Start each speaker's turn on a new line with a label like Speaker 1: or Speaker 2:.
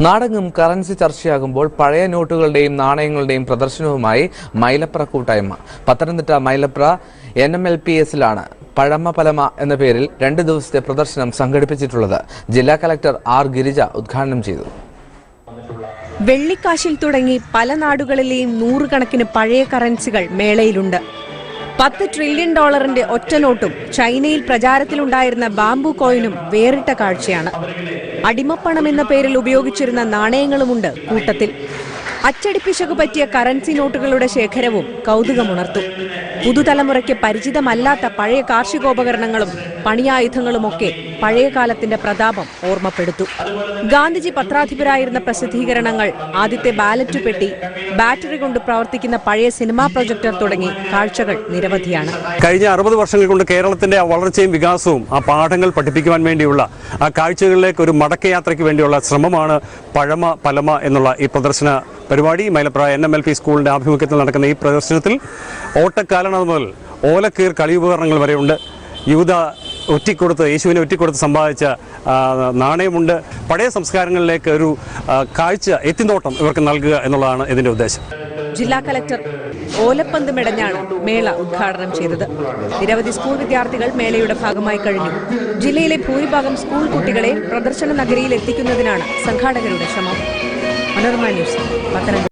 Speaker 1: നാടെങ്ങും കറൻസി ചർച്ചയാകുമ്പോൾ പഴയ നോട്ടുകളുടെയും നാണയങ്ങളുടെയും പ്രദർശനവുമായി മൈലപ്ര കൂട്ടായ്മ. പത്തനംതിട്ട മൈലപ്ര NMLPSലാണ് പഴമ പലമ എന്ന പേരിൽ 2 ദിവസത്തെ പ്രദർശനം സംഘടിപ്പിച്ചിട്ടുള്ളത്. ജില്ലാ കളക്ടർ R. ഗിരിജ ഉദ്ഘാടനം ചെയ്തു.
Speaker 2: വെള്ളിക്കാശിൽ തുടങ്ങി പല നാടുകളിലെയും നൂറുകണക്കിന് പഴയ കറൻസികൾ മേളയിലുണ്ട്. $10 ട്രില്യൺ ഒറ്റ നോട്ടും ചൈനയിൽ പ്രചാരത്തിലുണ്ടായിരുന്ന ബാംബു കോയിനും വേറിട്ട കാഴ്ചയാണ്. അടിമപ്പണം എന്ന പേരിൽ ഉപയോഗിച്ചിരുന്ന നാണയങ്ങളുമുണ്ട് കൂട്ടത്തിൽ. അച്ചടിപ്പിശകു പറ്റിയ കറൻസി നോട്ടുകളുടെ ശേഖരവും കൗതുകമുണർത്തും. പുതുതലമുറയ്ക്ക് പരിചിതമല്ലാത്ത പഴയ കാർഷികോപകരണങ്ങളും പണിയായുധങ്ങളുമൊക്കെ പഴയകാലത്തിന്റെ പ്രതാപം ഓർമ്മപ്പെടുത്തു. ഗാന്ധിജി പത്രാധിപരായിരുന്ന പ്രസിദ്ധീകരണങ്ങൾ, ആദ്യത്തെ ബാലറ്റ് പെട്ടി, ബാറ്ററി കൊണ്ട് പ്രവർത്തിക്കുന്ന പഴയ സിനിമാ പ്രൊജക്ടർ തുടങ്ങി കാഴ്ചകൾ നിരവധിയാണ്.
Speaker 3: കഴിഞ്ഞ 60 വർഷങ്ങൾ കൊണ്ട് കേരളത്തിന്റെ വളർച്ചയും വികാസവും ആ പാഠങ്ങൾ പഠിപ്പിക്കുവാൻ വേണ്ടിയുള്ള ആ കാഴ്ചകളിലേക്ക് ഒരു മടക്കയാത്രയ്ക്ക് വേണ്ടിയുള്ള ശ്രമമാണ് പഴമ പലമ എന്നുള്ള ഈ പ്രദർശന പരിപാടി. മൈലപ്ര NMLP സ്കൂളിന്റെ ആഭിമുഖ്യത്തിൽ നടക്കുന്ന ഈ പ്രദർശനത്തിൽ ഓട്ടക്കാലണ മുതൽ ഓലക്കീർ കളിയുപകരണങ്ങൾ വരെയുണ്ട്. യേശുവിനെ ഒറ്റിക്കൊടുത്ത് സമ്പാദിച്ച നാണയമുണ്ട്. പഴയ സംസ്കാരങ്ങളിലേക്ക് ഒരു കാഴ്ച എത്തിനോട്ടം ഇവർക്ക് നൽകുക എന്നുള്ളതാണ് ഇതിന്റെ ഉദ്ദേശം.
Speaker 2: ജില്ലാ കളക്ടർ ഓലപ്പന്ത് മെടഞ്ഞാണ് മേള ഉദ്ഘാടനം ചെയ്തത്. നിരവധി സ്കൂൾ വിദ്യാർത്ഥികൾ മേളയുടെ ഭാഗമായി കഴിഞ്ഞു. ജില്ലയിലെ ഭൂരിഭാഗം സ്കൂൾ കുട്ടികളെ പ്രദർശന നഗരിയിൽ എത്തിക്കുന്നതിനാണ് സംഘാടകരുടെ ശ്രമം. മനോരമ ന്യൂസ്, പത്തനംതിട്ട.